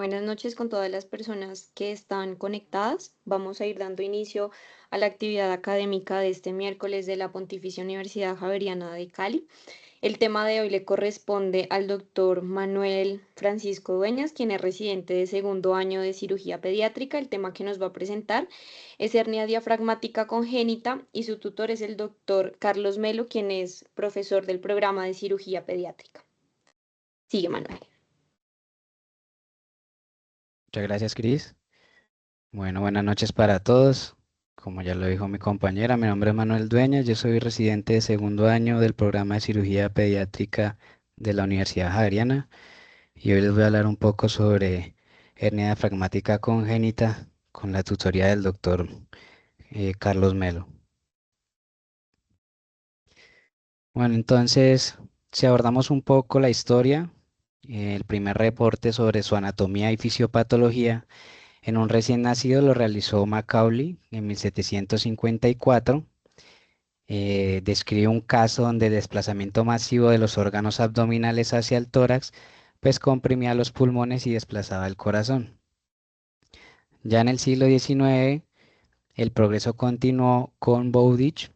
buenas noches con todas las personas que están conectadas. Vamos a ir dando inicio a la actividad académica de este miércoles de la Pontificia Universidad Javeriana de Cali. El tema de hoy le corresponde al doctor Manuel Francisco Dueñas, quien es residente de segundo año de cirugía pediátrica. El tema que nos va a presentar es hernia diafragmática congénita y su tutor es el doctor Carlos Melo, quien es profesor del programa de cirugía pediátrica. Sigue, Manuel. Muchas gracias, Cris. Bueno, buenas noches para todos. Como ya lo dijo mi compañera, mi nombre es Manuel Dueñas, yo soy residente de segundo año del programa de cirugía pediátrica de la Universidad Javeriana y hoy les voy a hablar un poco sobre hernia diafragmática congénita con la tutoría del doctor Carlos Melo. Bueno, entonces, si abordamos un poco la historia, el primer reporte sobre su anatomía y fisiopatología en un recién nacido lo realizó Macaulay en 1754. Describe un caso donde el desplazamiento masivo de los órganos abdominales hacia el tórax, pues comprimía los pulmones y desplazaba el corazón. Ya en el siglo XIX, el progreso continuó con Bowditch,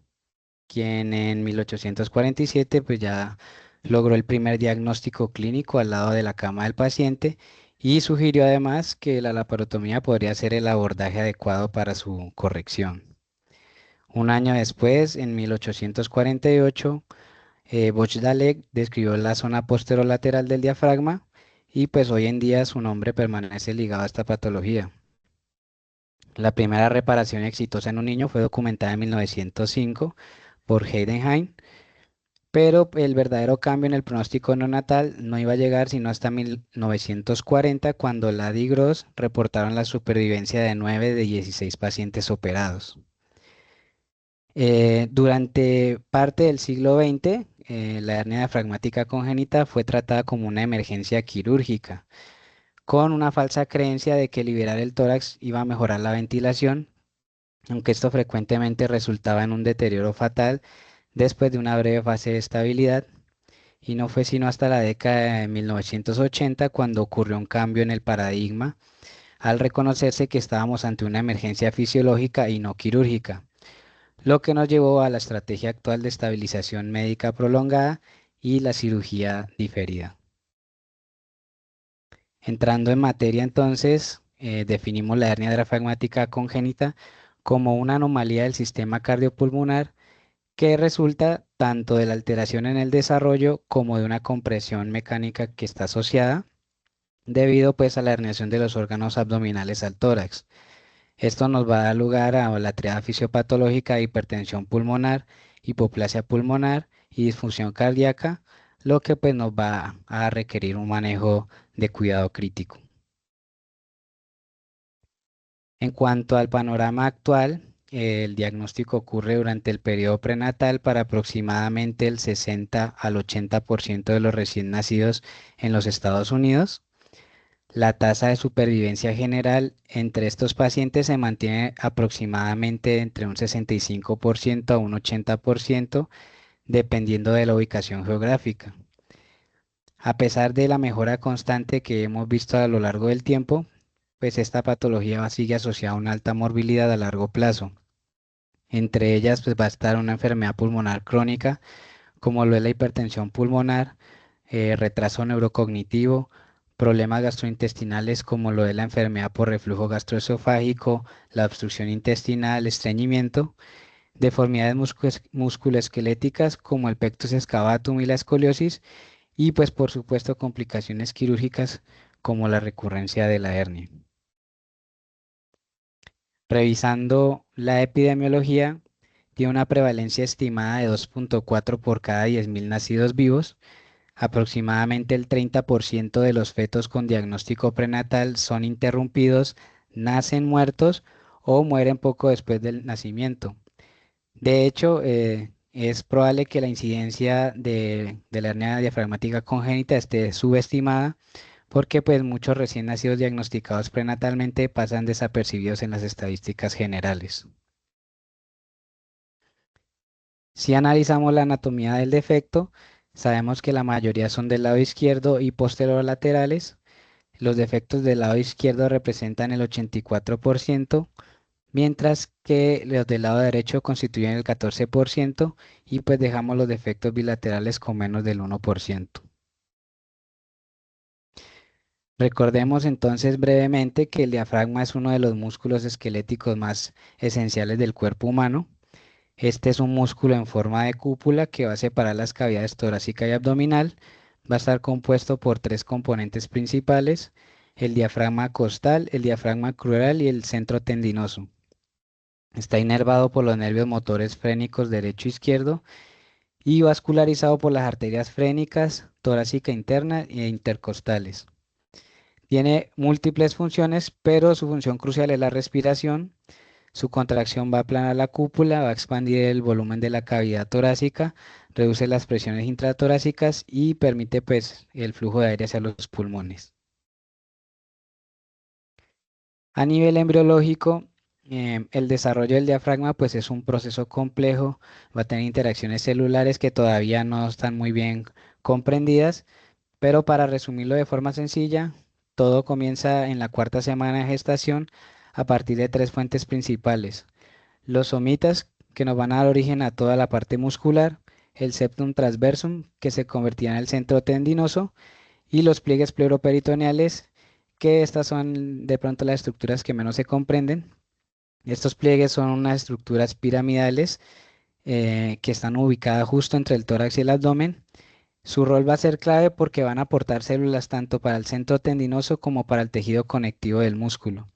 quien en 1847 pues ya logró el primer diagnóstico clínico al lado de la cama del paciente y sugirió además que la laparotomía podría ser el abordaje adecuado para su corrección. Un año después, en 1848, Bochdalek describió la zona posterolateral del diafragma y pues hoy en día su nombre permanece ligado a esta patología. La primera reparación exitosa en un niño fue documentada en 1905 por Heidenheim, pero el verdadero cambio en el pronóstico neonatal no iba a llegar sino hasta 1940, cuando la Gross reportaron la supervivencia de 9 de 16 pacientes operados. Durante parte del siglo XX, la hernia diafragmática congénita fue tratada como una emergencia quirúrgica, con una falsa creencia de que liberar el tórax iba a mejorar la ventilación, aunque esto frecuentemente resultaba en un deterioro fatal después de una breve fase de estabilidad. Y no fue sino hasta la década de 1980 cuando ocurrió un cambio en el paradigma, al reconocerse que estábamos ante una emergencia fisiológica y no quirúrgica, lo que nos llevó a la estrategia actual de estabilización médica prolongada y la cirugía diferida. Entrando en materia entonces, definimos la hernia diafragmática congénita como una anomalía del sistema cardiopulmonar que resulta tanto de la alteración en el desarrollo como de una compresión mecánica que está asociada debido pues a la herniación de los órganos abdominales al tórax. Esto nos va a dar lugar a la triada fisiopatológica de hipertensión pulmonar, hipoplasia pulmonar y disfunción cardíaca, lo que pues nos va a requerir un manejo de cuidado crítico. En cuanto al panorama actual, el diagnóstico ocurre durante el periodo prenatal para aproximadamente el 60 al 80% de los recién nacidos en los Estados Unidos. La tasa de supervivencia general entre estos pacientes se mantiene aproximadamente entre un 65% a un 80%, dependiendo de la ubicación geográfica. A pesar de la mejora constante que hemos visto a lo largo del tiempo, pues esta patología sigue asociada a una alta morbilidad a largo plazo. Entre ellas, pues va a estar una enfermedad pulmonar crónica, como lo es la hipertensión pulmonar, retraso neurocognitivo, problemas gastrointestinales como lo es la enfermedad por reflujo gastroesofágico, la obstrucción intestinal, estreñimiento, deformidades musculoesqueléticas como el pectus excavatum y la escoliosis, y pues por supuesto complicaciones quirúrgicas como la recurrencia de la hernia. Revisando la epidemiología, tiene una prevalencia estimada de 2.4 por cada 10.000 nacidos vivos. Aproximadamente el 30% de los fetos con diagnóstico prenatal son interrumpidos, nacen muertos o mueren poco después del nacimiento. De hecho, es probable que la incidencia de la hernia diafragmática congénita esté subestimada porque pues muchos recién nacidos diagnosticados prenatalmente pasan desapercibidos en las estadísticas generales. Si analizamos la anatomía del defecto, sabemos que la mayoría son del lado izquierdo y posterolaterales. Los defectos del lado izquierdo representan el 84%, mientras que los del lado derecho constituyen el 14% y pues dejamos los defectos bilaterales con menos del 1%. Recordemos entonces brevemente que el diafragma es uno de los músculos esqueléticos más esenciales del cuerpo humano. Este es un músculo en forma de cúpula que va a separar las cavidades torácica y abdominal. Va a estar compuesto por tres componentes principales: el diafragma costal, el diafragma crural y el centro tendinoso. Está inervado por los nervios motores frénicos derecho e izquierdo y vascularizado por las arterias frénicas, torácica interna e intercostales. Tiene múltiples funciones, pero su función crucial es la respiración. Su contracción va a aplanar la cúpula, va a expandir el volumen de la cavidad torácica, reduce las presiones intratorácicas y permite pues el flujo de aire hacia los pulmones. A nivel embriológico, el desarrollo del diafragma pues es un proceso complejo, va a tener interacciones celulares que todavía no están muy bien comprendidas, pero para resumirlo de forma sencilla, todo comienza en la cuarta semana de gestación a partir de tres fuentes principales: los somitas, que nos van a dar origen a toda la parte muscular; el septum transversum, que se convertirá en el centro tendinoso; y los pliegues pleuroperitoneales, que estas son de pronto las estructuras que menos se comprenden. Estos pliegues son unas estructuras piramidales que están ubicadas justo entre el tórax y el abdomen. Su rol va a ser clave porque van a aportar células tanto para el centro tendinoso como para el tejido conectivo del músculo.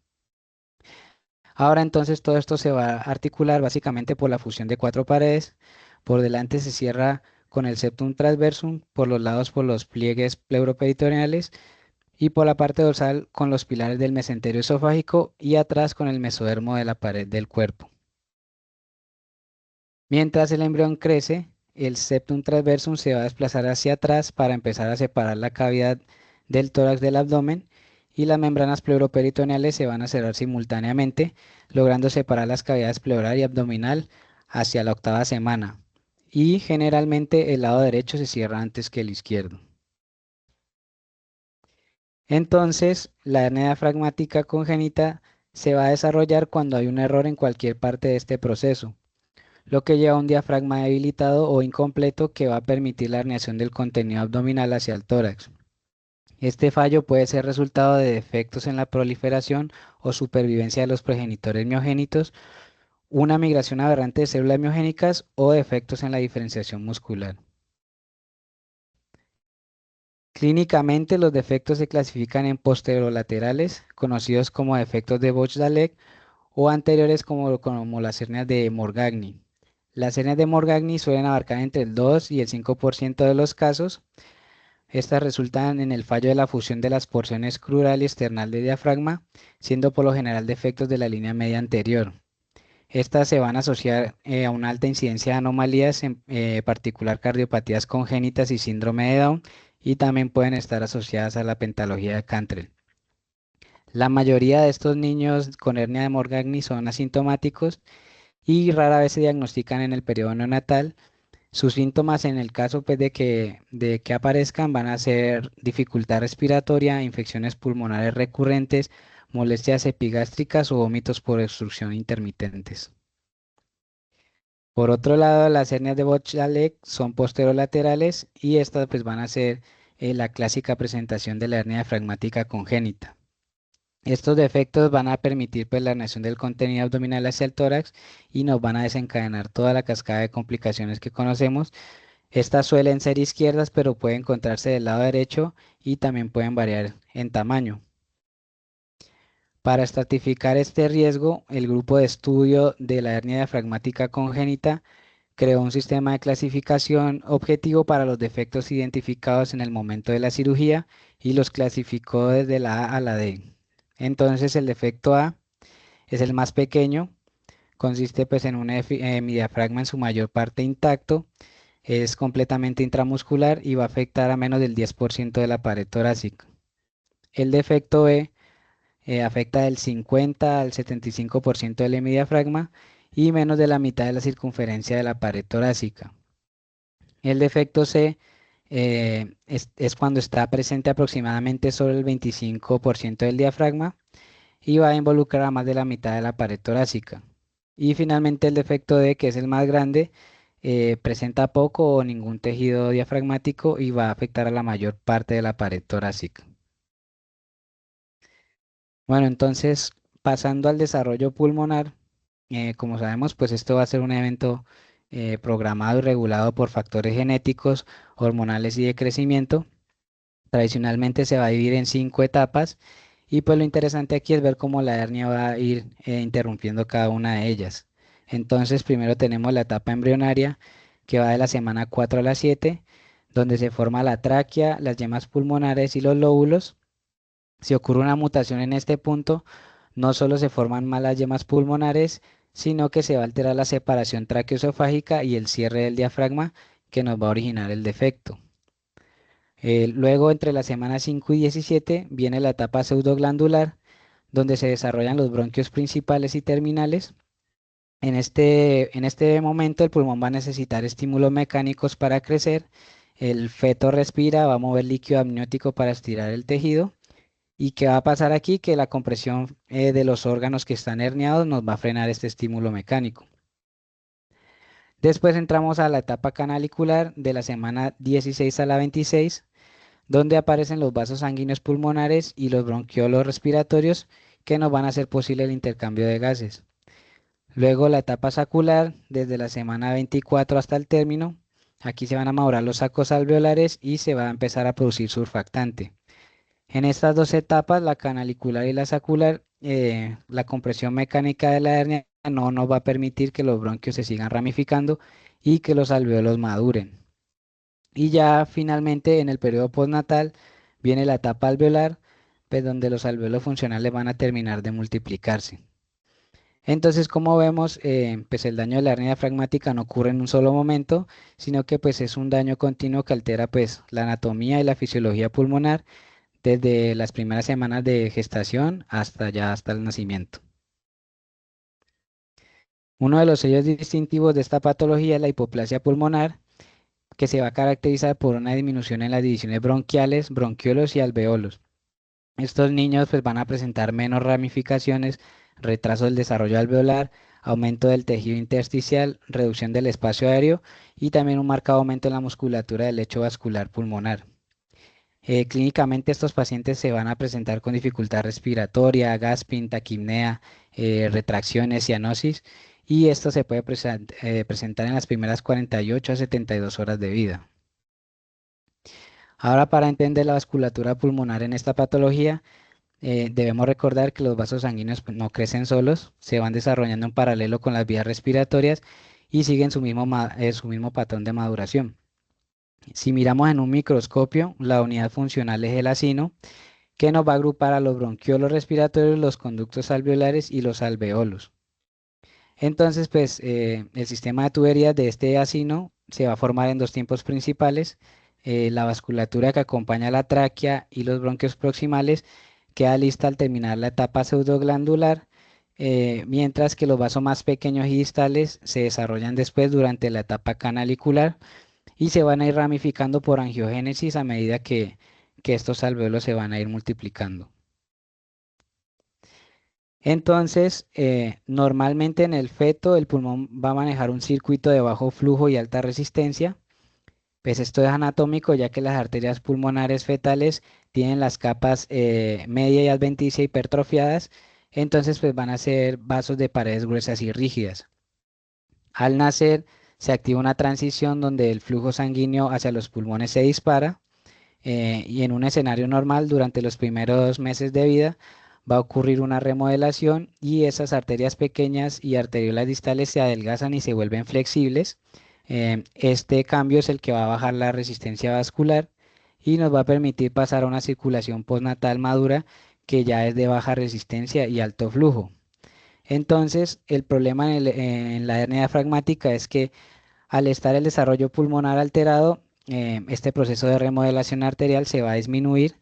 Ahora entonces todo esto se va a articular básicamente por la fusión de cuatro paredes. Por delante se cierra con el septum transversum, por los lados por los pliegues pleuroperitoneales y por la parte dorsal con los pilares del mesenterio esofágico y atrás con el mesodermo de la pared del cuerpo. Mientras el embrión crece, el septum transversum se va a desplazar hacia atrás para empezar a separar la cavidad del tórax del abdomen, y las membranas pleuroperitoneales se van a cerrar simultáneamente, logrando separar las cavidades pleural y abdominal hacia la octava semana. Y generalmente el lado derecho se cierra antes que el izquierdo. Entonces, la hernia diafragmática congénita se va a desarrollar cuando hay un error en cualquier parte de este proceso, lo que lleva a un diafragma debilitado o incompleto que va a permitir la herniación del contenido abdominal hacia el tórax. Este fallo puede ser resultado de defectos en la proliferación o supervivencia de los progenitores miogénitos, una migración aberrante de células miogénicas o defectos en la diferenciación muscular. Clínicamente, los defectos se clasifican en posterolaterales, conocidos como defectos de Bochdalek, o anteriores como las hernias de Morgagni. Las hernias de Morgagni suelen abarcar entre el 2 y el 5% de los casos. Estas resultan en el fallo de la fusión de las porciones crural y external del diafragma, siendo por lo general defectos de la línea media anterior. Estas se van a asociar a una alta incidencia de anomalías, en particular cardiopatías congénitas y síndrome de Down, y también pueden estar asociadas a la pentalogía de Cantrell. La mayoría de estos niños con hernia de Morgagni son asintomáticos y rara vez se diagnostican en el periodo neonatal. Sus síntomas, en el caso pues, de que aparezcan, van a ser dificultad respiratoria, infecciones pulmonares recurrentes, molestias epigástricas o vómitos por obstrucción intermitentes. Por otro lado, las hernias de Bochdalek son posterolaterales y estas pues, van a ser la clásica presentación de la hernia diafragmática congénita. Estos defectos van a permitir pues, la herniación del contenido abdominal hacia el tórax y nos van a desencadenar toda la cascada de complicaciones que conocemos. Estas suelen ser izquierdas, pero pueden encontrarse del lado derecho y también pueden variar en tamaño. Para estratificar este riesgo, el grupo de estudio de la hernia diafragmática congénita creó un sistema de clasificación objetivo para los defectos identificados en el momento de la cirugía y los clasificó desde la A a la D. Entonces, el defecto A es el más pequeño, consiste pues en un diafragma en su mayor parte intacto, es completamente intramuscular y va a afectar a menos del 10% de la pared torácica. El defecto B afecta del 50 al 75% del hemidiafragma y menos de la mitad de la circunferencia de la pared torácica. El defecto C es cuando está presente aproximadamente sobre el 25% del diafragma y va a involucrar a más de la mitad de la pared torácica. Y finalmente el defecto D, que es el más grande, presenta poco o ningún tejido diafragmático y va a afectar a la mayor parte de la pared torácica. Bueno, entonces, pasando al desarrollo pulmonar, como sabemos, pues esto va a ser un evento programado y regulado por factores genéticos, hormonales y de crecimiento. Tradicionalmente se va a dividir en 5 etapas y pues lo interesante aquí es ver cómo la hernia va a ir interrumpiendo cada una de ellas. Entonces, primero tenemos la etapa embrionaria que va de la semana 4 a la 7, donde se forma la tráquea, las yemas pulmonares y los lóbulos. Si ocurre una mutación en este punto, no solo se forman malas yemas pulmonares, sino que se va a alterar la separación traqueoesofágica y el cierre del diafragma que nos va a originar el defecto. Luego, entre las semanas 5 y 17, viene la etapa pseudoglandular, donde se desarrollan los bronquios principales y terminales. En este momento, el pulmón va a necesitar estímulos mecánicos para crecer. El feto respira, va a mover líquido amniótico para estirar el tejido. ¿Y qué va a pasar aquí? Que la compresión de los órganos que están herniados nos va a frenar este estímulo mecánico. Después entramos a la etapa canalicular de la semana 16 a la 26, donde aparecen los vasos sanguíneos pulmonares y los bronquiolos respiratorios que nos van a hacer posible el intercambio de gases. Luego la etapa sacular, desde la semana 24 hasta el término. Aquí se van a madurar los sacos alveolares y se va a empezar a producir surfactante. En estas dos etapas, la canalicular y la sacular, la compresión mecánica de la hernia no nos va a permitir que los bronquios se sigan ramificando y que los alveolos maduren. Y ya finalmente en el periodo postnatal viene la etapa alveolar, pues donde los alveolos funcionales van a terminar de multiplicarse. Entonces, como vemos, pues el daño de la hernia diafragmática no ocurre en un solo momento, sino que pues es un daño continuo que altera pues la anatomía y la fisiología pulmonar desde las primeras semanas de gestación hasta el nacimiento. Uno de los sellos distintivos de esta patología es la hipoplasia pulmonar, que se va a caracterizar por una disminución en las divisiones bronquiales, bronquiolos y alveolos. Estos niños pues van a presentar menos ramificaciones, retraso del desarrollo alveolar, aumento del tejido intersticial, reducción del espacio aéreo y también un marcado aumento en la musculatura del lecho vascular pulmonar. Clínicamente estos pacientes se van a presentar con dificultad respiratoria, gasping, taquipnea, retracciones, cianosis y esto se puede presentar en las primeras 48 a 72 horas de vida. Ahora, para entender la vasculatura pulmonar en esta patología, debemos recordar que los vasos sanguíneos pues, no crecen solos, se van desarrollando en paralelo con las vías respiratorias y siguen su mismo patrón de maduración. Si miramos en un microscopio, la unidad funcional es el acino, que nos va a agrupar a los bronquiolos respiratorios, los conductos alveolares y los alveolos. Entonces, pues el sistema de tuberías de este acino se va a formar en dos tiempos principales. La vasculatura que acompaña la tráquea y los bronquios proximales queda lista al terminar la etapa pseudoglandular, mientras que los vasos más pequeños y distales se desarrollan después durante la etapa canalicular y se van a ir ramificando por angiogénesis a medida que estos alveolos se van a ir multiplicando. Entonces, normalmente en el feto el pulmón va a manejar un circuito de bajo flujo y alta resistencia. Pues esto es anatómico ya que las arterias pulmonares fetales tienen las capas media y adventicia hipertrofiadas, entonces pues van a ser vasos de paredes gruesas y rígidas. Al nacer se activa una transición donde el flujo sanguíneo hacia los pulmones se dispara y en un escenario normal durante los primeros meses de vida va a ocurrir una remodelación y esas arterias pequeñas y arteriolas distales se adelgazan y se vuelven flexibles. Este cambio es el que va a bajar la resistencia vascular y nos va a permitir pasar a una circulación postnatal madura que ya es de baja resistencia y alto flujo. Entonces, el problema en la hernia diafragmática es que al estar el desarrollo pulmonar alterado, este proceso de remodelación arterial se va a disminuir,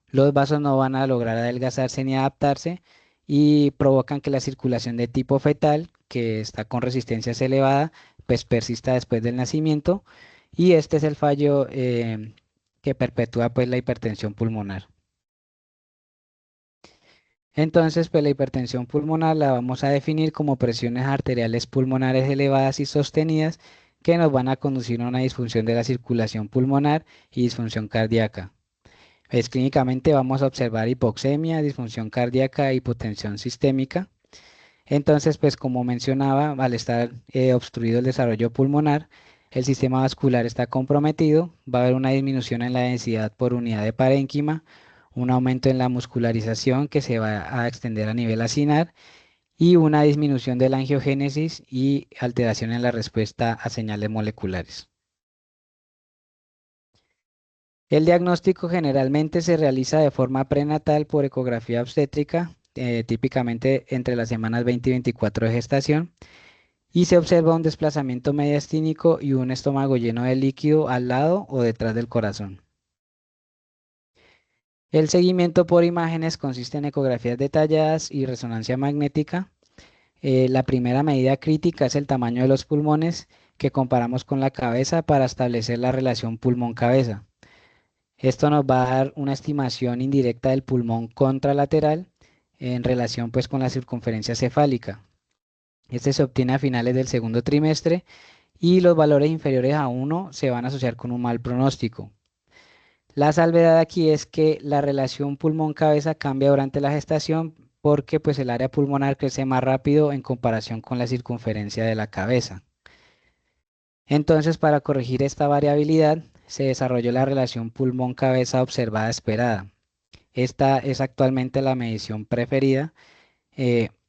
los vasos no van a lograr adelgazarse ni adaptarse y provocan que la circulación de tipo fetal, que está con resistencias elevada, pues persista después del nacimiento y este es el fallo que perpetúa pues la hipertensión pulmonar. Entonces, pues la hipertensión pulmonar la vamos a definir como presiones arteriales pulmonares elevadas y sostenidas que nos van a conducir a una disfunción de la circulación pulmonar y disfunción cardíaca. Pues clínicamente vamos a observar hipoxemia, disfunción cardíaca, hipotensión sistémica. Entonces, pues como mencionaba, al estar obstruido el desarrollo pulmonar, el sistema vascular está comprometido, va a haber una disminución en la densidad por unidad de parénquima, un aumento en la muscularización que se va a extender a nivel acinar y una disminución de la angiogénesis y alteración en la respuesta a señales moleculares. El diagnóstico generalmente se realiza de forma prenatal por ecografía obstétrica, típicamente entre las semanas 20 y 24 de gestación, y se observa un desplazamiento mediastínico y un estómago lleno de líquido al lado o detrás del corazón. El seguimiento por imágenes consiste en ecografías detalladas y resonancia magnética. La primera medida crítica es el tamaño de los pulmones que comparamos con la cabeza para establecer la relación pulmón-cabeza. Esto nos va a dar una estimación indirecta del pulmón contralateral en relación pues con la circunferencia cefálica. Este se obtiene a finales del segundo trimestre y los valores inferiores a 1 se van a asociar con un mal pronóstico. La salvedad aquí es que la relación pulmón-cabeza cambia durante la gestación porque pues el área pulmonar crece más rápido en comparación con la circunferencia de la cabeza. Entonces, para corregir esta variabilidad, se desarrolló la relación pulmón-cabeza observada esperada. Esta es actualmente la medición preferida.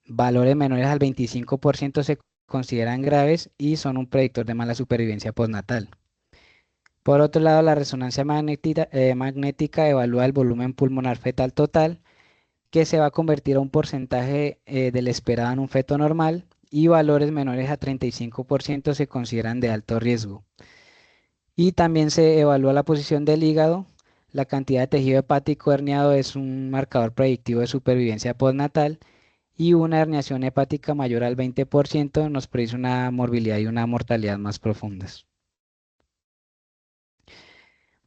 Valores menores al 25% se consideran graves y son un predictor de mala supervivencia postnatal. Por otro lado, la resonancia magnética evalúa el volumen pulmonar fetal total, que se va a convertir a un porcentaje del esperado en un feto normal, y valores menores a 35% se consideran de alto riesgo. Y también se evalúa la posición del hígado. La cantidad de tejido hepático herniado es un marcador predictivo de supervivencia postnatal y una herniación hepática mayor al 20% nos predice una morbilidad y una mortalidad más profundas.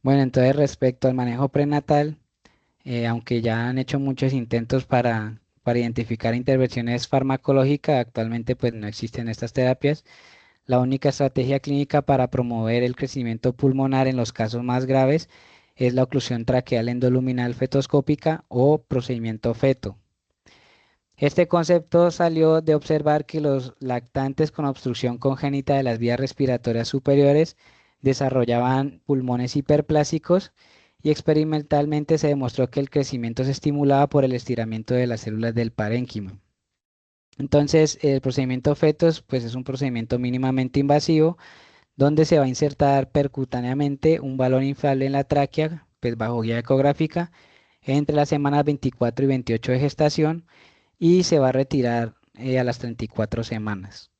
Bueno, entonces respecto al manejo prenatal, aunque ya han hecho muchos intentos para identificar intervenciones farmacológicas, actualmente pues no existen estas terapias. La única estrategia clínica para promover el crecimiento pulmonar en los casos más graves es la oclusión traqueal endoluminal fetoscópica o procedimiento feto. Este concepto salió de observar que los lactantes con obstrucción congénita de las vías respiratorias superiores desarrollaban pulmones hiperplásicos y experimentalmente se demostró que el crecimiento se estimulaba por el estiramiento de las células del parénquima. Entonces, el procedimiento fetos pues es un procedimiento mínimamente invasivo donde se va a insertar percutáneamente un balón inflable en la tráquea, pues bajo guía ecográfica, entre las semanas 24 y 28 de gestación y se va a retirar a las 34 semanas.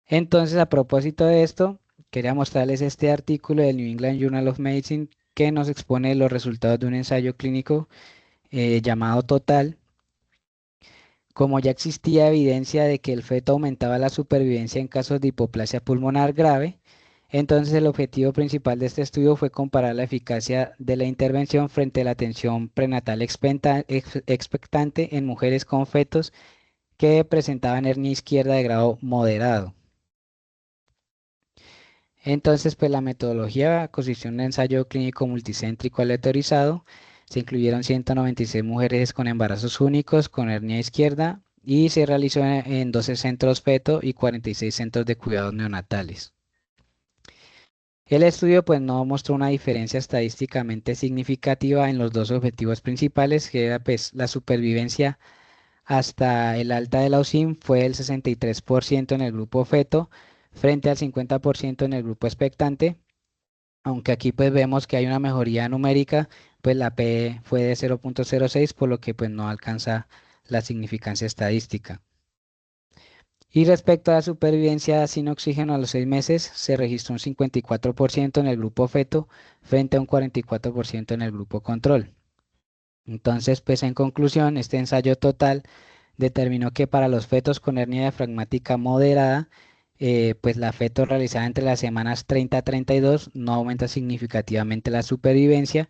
Entonces, a propósito de esto, quería mostrarles este artículo del New England Journal of Medicine que nos expone los resultados de un ensayo clínico llamado TOTAL. Como ya existía evidencia de que el feto aumentaba la supervivencia en casos de hipoplasia pulmonar grave, entonces el objetivo principal de este estudio fue comparar la eficacia de la intervención frente a la atención prenatal expectante en mujeres con fetos que presentaban hernia izquierda de grado moderado. Entonces, pues la metodología consistió en un ensayo clínico multicéntrico aleatorizado. Se incluyeron 196 mujeres con embarazos únicos con hernia izquierda y se realizó en 12 centros feto y 46 centros de cuidados neonatales. El estudio pues no mostró una diferencia estadísticamente significativa en los dos objetivos principales, que era pues la supervivencia hasta el alta de la UCIM fue el 63% en el grupo feto frente al 50% en el grupo expectante, aunque aquí pues vemos que hay una mejoría numérica, pues la P fue de 0.06, por lo que pues no alcanza la significancia estadística. Y respecto a la supervivencia sin oxígeno a los 6 meses, se registró un 54% en el grupo feto frente a un 44% en el grupo control. Entonces, pues en conclusión, este ensayo total determinó que para los fetos con hernia diafragmática moderada, pues la feto realizada entre las semanas 30 a 32 no aumenta significativamente la supervivencia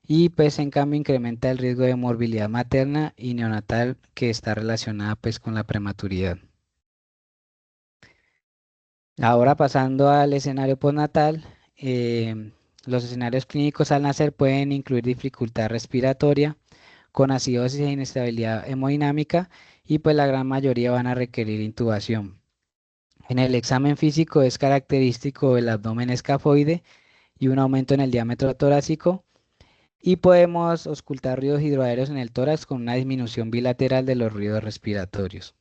y pues en cambio incrementa el riesgo de morbilidad materna y neonatal que está relacionada pues con la prematuridad. Ahora pasando al escenario postnatal, los escenarios clínicos al nacer pueden incluir dificultad respiratoria, con acidosis e inestabilidad hemodinámica y pues la gran mayoría van a requerir intubación. En el examen físico es característico el abdomen escafoide y un aumento en el diámetro torácico y podemos auscultar ruidos hidroaéreos en el tórax con una disminución bilateral de los ruidos respiratorios.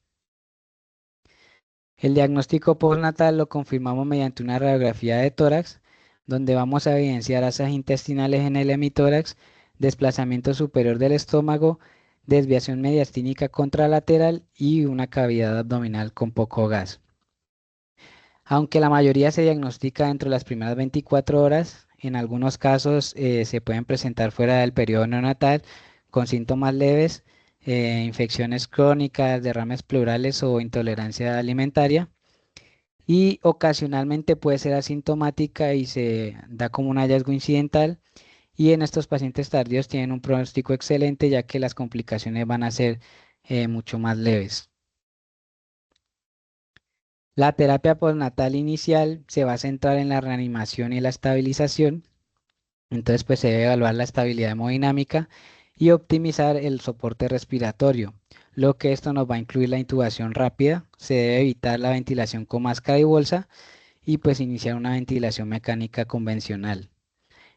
El diagnóstico postnatal lo confirmamos mediante una radiografía de tórax, donde vamos a evidenciar asas intestinales en el hemitórax, desplazamiento superior del estómago, desviación mediastínica contralateral y una cavidad abdominal con poco gas. Aunque la mayoría se diagnostica dentro de las primeras 24 horas, en algunos casos se pueden presentar fuera del periodo neonatal con síntomas leves, infecciones crónicas, derrames pleurales o intolerancia alimentaria y ocasionalmente puede ser asintomática y se da como un hallazgo incidental y en estos pacientes tardíos tienen un pronóstico excelente ya que las complicaciones van a ser mucho más leves. La terapia postnatal inicial se va a centrar en la reanimación y la estabilización, entonces pues se debe evaluar la estabilidad hemodinámica y optimizar el soporte respiratorio, lo que esto nos va a incluir la intubación rápida, se debe evitar la ventilación con máscara y bolsa y pues iniciar una ventilación mecánica convencional.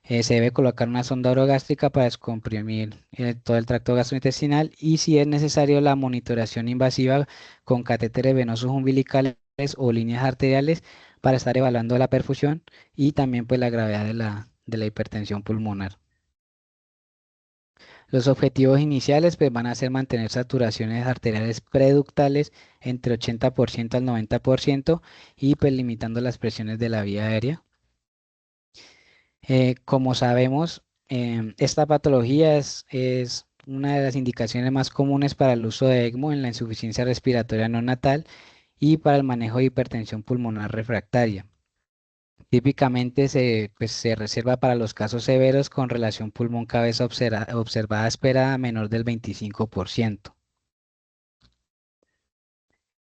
Se debe colocar una sonda orogástrica para descomprimir todo el tracto gastrointestinal y si es necesario la monitoración invasiva con catéteres venosos umbilicales o líneas arteriales para estar evaluando la perfusión y también pues la gravedad de la hipertensión pulmonar. Los objetivos iniciales pues, van a ser mantener saturaciones arteriales preductales entre 80% al 90% y pues limitando las presiones de la vía aérea. Como sabemos, esta patología es una de las indicaciones más comunes para el uso de ECMO en la insuficiencia respiratoria neonatal y para el manejo de hipertensión pulmonar refractaria. Típicamente se reserva para los casos severos con relación pulmón-cabeza observada esperada menor del 25%.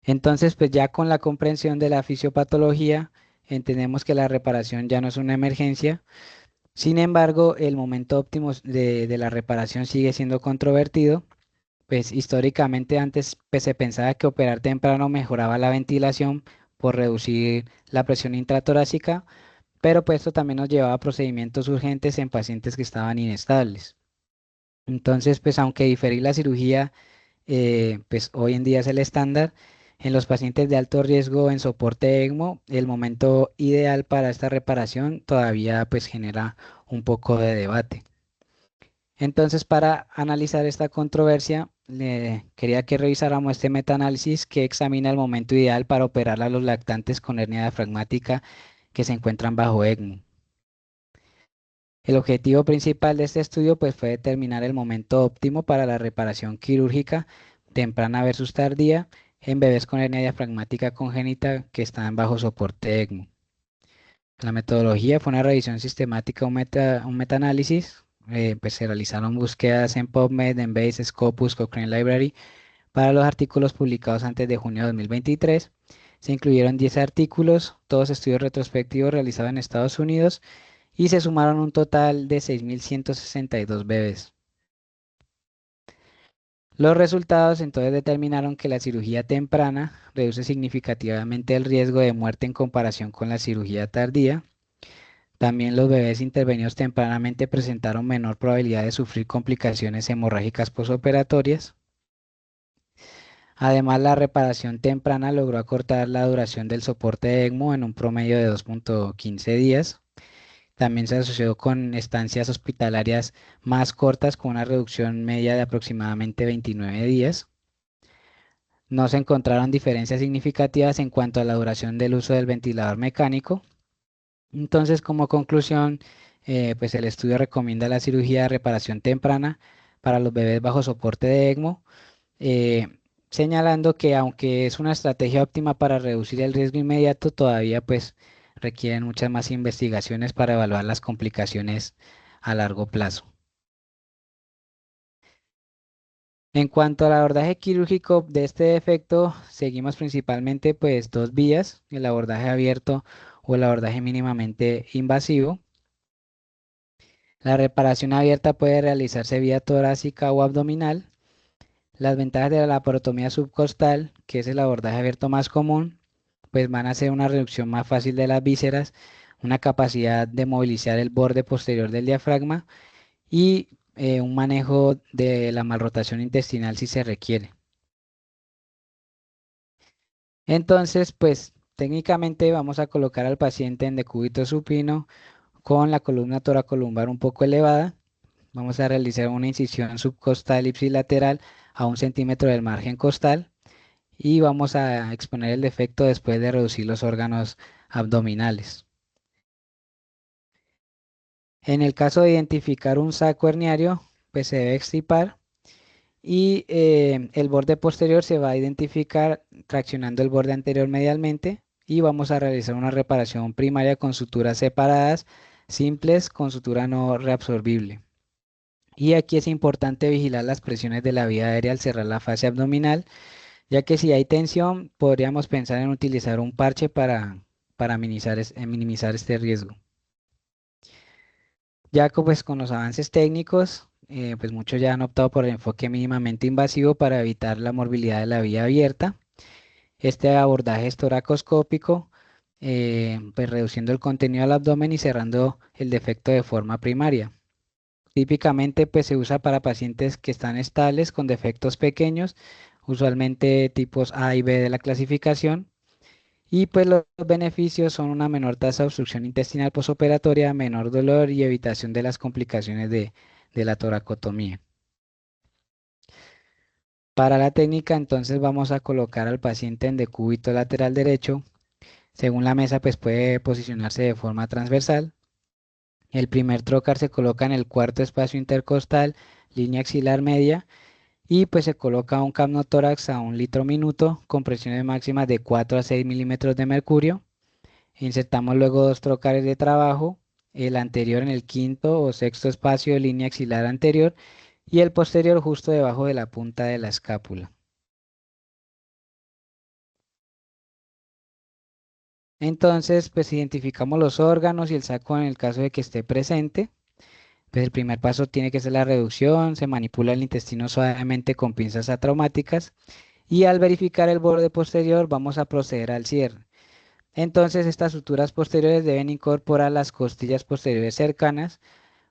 Entonces, pues ya con la comprensión de la fisiopatología, entendemos que la reparación ya no es una emergencia. Sin embargo, el momento óptimo de la reparación sigue siendo controvertido, pues históricamente antes pues, se pensaba que operar temprano mejoraba la ventilación por reducir la presión intratorácica, pero pues esto también nos llevaba a procedimientos urgentes en pacientes que estaban inestables. Entonces, pues aunque diferir la cirugía pues hoy en día es el estándar, en los pacientes de alto riesgo en soporte ECMO, el momento ideal para esta reparación todavía pues genera un poco de debate. Entonces, para analizar esta controversia, quería que revisáramos este metaanálisis que examina el momento ideal para operar a los lactantes con hernia diafragmática que se encuentran bajo ECMO. El objetivo principal de este estudio pues, fue determinar el momento óptimo para la reparación quirúrgica temprana versus tardía en bebés con hernia diafragmática congénita que están bajo soporte ECMO. La metodología fue una revisión sistemática, un metaanálisis. Pues se realizaron búsquedas en PubMed, Embase, Scopus, Cochrane Library para los artículos publicados antes de junio de 2023. Se incluyeron 10 artículos, todos estudios retrospectivos realizados en Estados Unidos y se sumaron un total de 6.162 bebés. Los resultados entonces determinaron que la cirugía temprana reduce significativamente el riesgo de muerte en comparación con la cirugía tardía. También los bebés intervenidos tempranamente presentaron menor probabilidad de sufrir complicaciones hemorrágicas posoperatorias. Además, la reparación temprana logró acortar la duración del soporte ECMO en un promedio de 2.15 días. También se asoció con estancias hospitalarias más cortas con una reducción media de aproximadamente 29 días. No se encontraron diferencias significativas en cuanto a la duración del uso del ventilador mecánico. Entonces, como conclusión, pues el estudio recomienda la cirugía de reparación temprana para los bebés bajo soporte de ECMO. señalando que aunque es una estrategia óptima para reducir el riesgo inmediato, todavía pues requieren muchas más investigaciones para evaluar las complicaciones a largo plazo. En cuanto al abordaje quirúrgico de este defecto, seguimos principalmente pues dos vías, el abordaje abierto o el abordaje mínimamente invasivo. La reparación abierta puede realizarse vía torácica o abdominal. Las ventajas de la laparotomía subcostal, que es el abordaje abierto más común, pues van a ser una reducción más fácil de las vísceras, una capacidad de movilizar el borde posterior del diafragma y un manejo de la malrotación intestinal si se requiere. Entonces, pues técnicamente vamos a colocar al paciente en decúbito supino con la columna toracolumbar un poco elevada. Vamos a realizar una incisión subcostal ipsilateral a 1 centímetro del margen costal y vamos a exponer el defecto después de reducir los órganos abdominales. En el caso de identificar un saco herniario, pues se debe extirpar y el borde posterior se va a identificar traccionando el borde anterior medialmente y vamos a realizar una reparación primaria con suturas separadas, simples, con sutura no reabsorbible. Y aquí es importante vigilar las presiones de la vía aérea al cerrar la fase abdominal, ya que si hay tensión, podríamos pensar en utilizar un parche para minimizar este riesgo. Ya pues con los avances técnicos, pues muchos ya han optado por el enfoque mínimamente invasivo para evitar la morbilidad de la vía abierta. Este abordaje es toracoscópico, pues reduciendo el contenido del abdomen y cerrando el defecto de forma primaria. Típicamente pues se usa para pacientes que están estables con defectos pequeños, usualmente tipos A y B de la clasificación. Y pues los beneficios son una menor tasa de obstrucción intestinal posoperatoria, menor dolor y evitación de las complicaciones de la toracotomía. Para la técnica, entonces vamos a colocar al paciente en decúbito lateral derecho. Según la mesa, pues puede posicionarse de forma transversal. El primer trocar se coloca en el cuarto espacio intercostal, línea axilar media, y pues se coloca un capnotórax a 1 litro minuto con presiones máximas de 4 a 6 milímetros de mercurio. Insertamos luego dos trocares de trabajo, el anterior en el quinto o sexto espacio de línea axilar anterior y el posterior justo debajo de la punta de la escápula. Entonces, pues identificamos los órganos y el saco en el caso de que esté presente. Pues el primer paso tiene que ser la reducción, se manipula el intestino suavemente con pinzas atraumáticas y al verificar el borde posterior vamos a proceder al cierre. Entonces, estas suturas posteriores deben incorporar las costillas posteriores cercanas.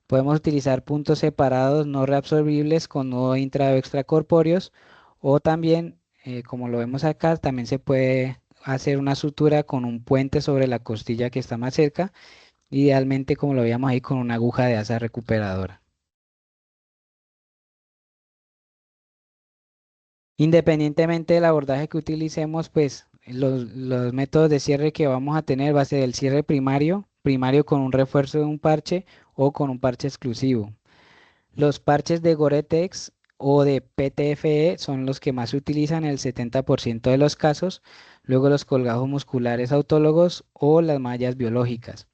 Podemos utilizar puntos separados no reabsorbibles con nudo intra o extracorpóreos o también, como lo vemos acá, también se puede hacer una sutura con un puente sobre la costilla que está más cerca, idealmente como lo veíamos ahí con una aguja de asa recuperadora. Independientemente del abordaje que utilicemos, pues los métodos de cierre que vamos a tener va a ser el cierre primario con un refuerzo de un parche o con un parche exclusivo. Los parches de Gore-Tex o de PTFE son los que más se utilizan en el 70% de los casos, luego los colgajos musculares autólogos o las mallas biológicas.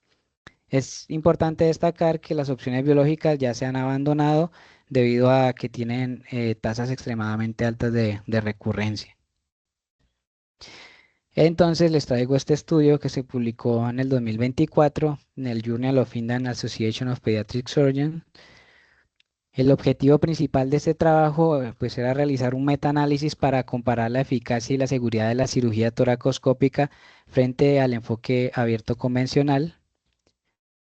Es importante destacar que las opciones biológicas ya se han abandonado debido a que tienen tasas extremadamente altas de recurrencia. Entonces les traigo este estudio que se publicó en el 2024 en el Journal of Indian Association of Pediatric Surgeons. El objetivo principal de este trabajo pues era realizar un metaanálisis para comparar la eficacia y la seguridad de la cirugía toracoscópica frente al enfoque abierto convencional.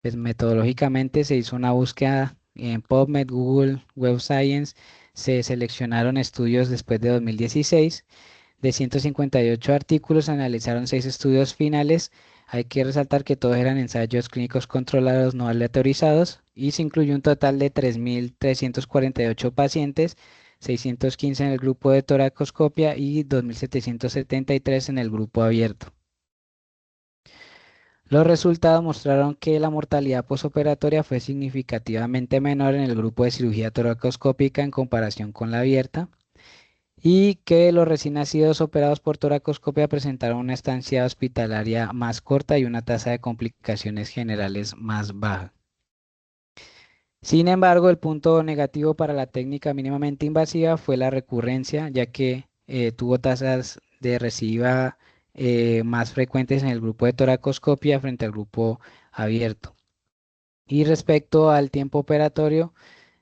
Pues metodológicamente se hizo una búsqueda en PubMed, Google, Web Science, se seleccionaron estudios después de 2016. De 158 artículos, analizaron 6 estudios finales. Hay que resaltar que todos eran ensayos clínicos controlados no aleatorizados y se incluyó un total de 3.348 pacientes, 615 en el grupo de toracoscopia y 2.773 en el grupo abierto. Los resultados mostraron que la mortalidad posoperatoria fue significativamente menor en el grupo de cirugía toracoscópica en comparación con la abierta y que los recién nacidos operados por toracoscopia presentaron una estancia hospitalaria más corta y una tasa de complicaciones generales más baja. Sin embargo, el punto negativo para la técnica mínimamente invasiva fue la recurrencia, ya que tuvo tasas de recidiva más frecuentes en el grupo de toracoscopia frente al grupo abierto. Y respecto al tiempo operatorio,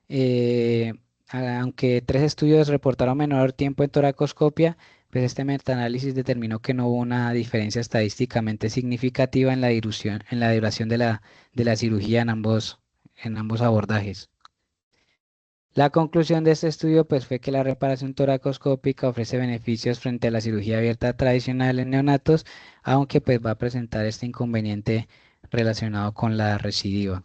eh, aunque 3 estudios reportaron menor tiempo en toracoscopia, pues este metaanálisis determinó que no hubo una diferencia estadísticamente significativa en la duración de la cirugía en ambos abordajes. La conclusión de este estudio pues, fue que la reparación toracoscópica ofrece beneficios frente a la cirugía abierta tradicional en neonatos, aunque pues, va a presentar este inconveniente relacionado con la recidiva.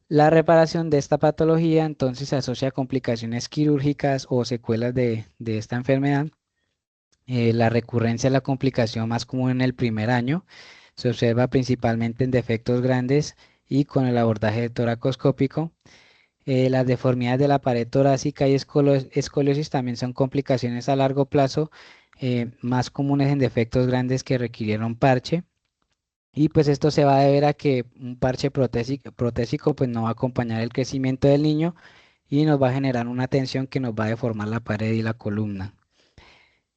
La reparación de esta patología entonces se asocia a complicaciones quirúrgicas o secuelas de esta enfermedad. La recurrencia es la complicación más común en el primer año. Se observa principalmente en defectos grandes y con el abordaje toracoscópico. Las deformidades de la pared torácica y escoliosis también son complicaciones a largo plazo, más comunes en defectos grandes que requirieron parche. Y pues esto se va a deber a que un parche protésico pues no va a acompañar el crecimiento del niño y nos va a generar una tensión que nos va a deformar la pared y la columna.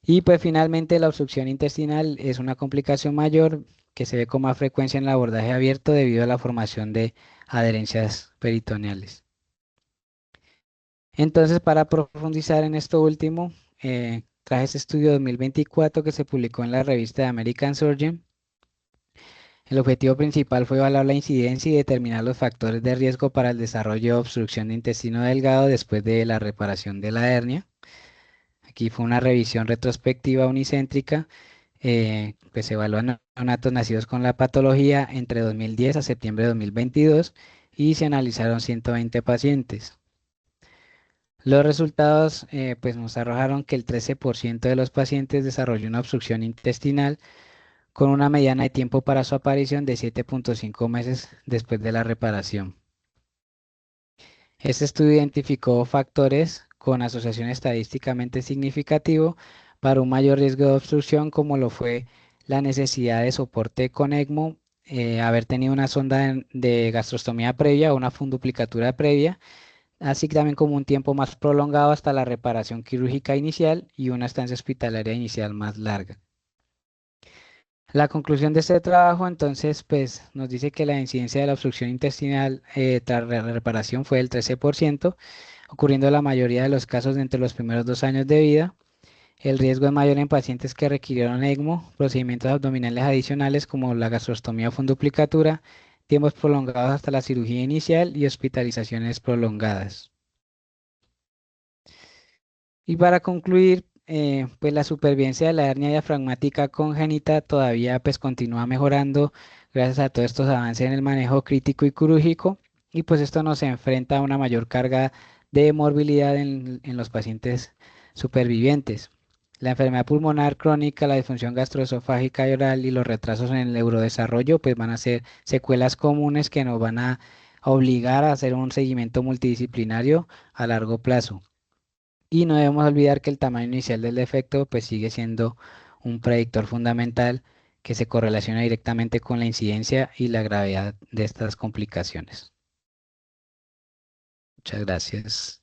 Y pues finalmente la obstrucción intestinal es una complicación mayor que se ve con más frecuencia en el abordaje abierto debido a la formación de adherencias peritoneales. Entonces, para profundizar en esto último, traje este estudio 2024 que se publicó en la revista de American Surgeon. El objetivo principal fue evaluar la incidencia y determinar los factores de riesgo para el desarrollo de obstrucción de intestino delgado después de la reparación de la hernia. Aquí fue una revisión retrospectiva unicéntrica, pues se evalúan neonatos nacidos con la patología entre 2010 a septiembre de 2022 y se analizaron 120 pacientes. Los resultados pues nos arrojaron que el 13% de los pacientes desarrolló una obstrucción intestinal con una mediana de tiempo para su aparición de 7.5 meses después de la reparación. Este estudio identificó factores con asociación estadísticamente significativo para un mayor riesgo de obstrucción, como lo fue la necesidad de soporte con ECMO, haber tenido una sonda de gastrostomía previa o una funduplicatura previa, así que también como un tiempo más prolongado hasta la reparación quirúrgica inicial y una estancia hospitalaria inicial más larga. La conclusión de este trabajo, entonces, pues nos dice que la incidencia de la obstrucción intestinal tras la reparación fue del 13%, ocurriendo la mayoría de los casos entre los primeros 2 años de vida. El riesgo es mayor en pacientes que requirieron ECMO, procedimientos abdominales adicionales como la gastrostomía o funduplicatura, tiempos prolongados hasta la cirugía inicial y hospitalizaciones prolongadas. Y para concluir, pues la supervivencia de la hernia diafragmática congénita todavía pues continúa mejorando gracias a todos estos avances en el manejo crítico y quirúrgico y pues esto nos enfrenta a una mayor carga de morbilidad en los pacientes supervivientes. La enfermedad pulmonar crónica, la disfunción gastroesofágica y oral y los retrasos en el neurodesarrollo pues van a ser secuelas comunes que nos van a obligar a hacer un seguimiento multidisciplinario a largo plazo. Y no debemos olvidar que el tamaño inicial del defecto pues sigue siendo un predictor fundamental que se correlaciona directamente con la incidencia y la gravedad de estas complicaciones. Muchas gracias.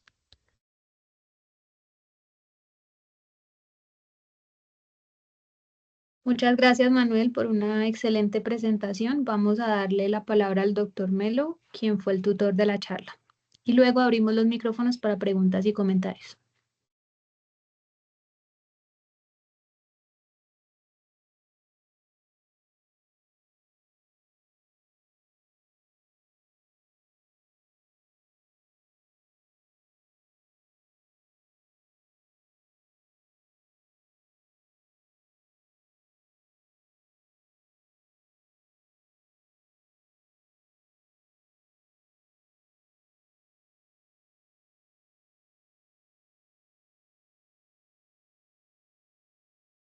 Muchas gracias, Manuel, por una excelente presentación. Vamos a darle la palabra al doctor Melo, quien fue el tutor de la charla. Y luego abrimos los micrófonos para preguntas y comentarios.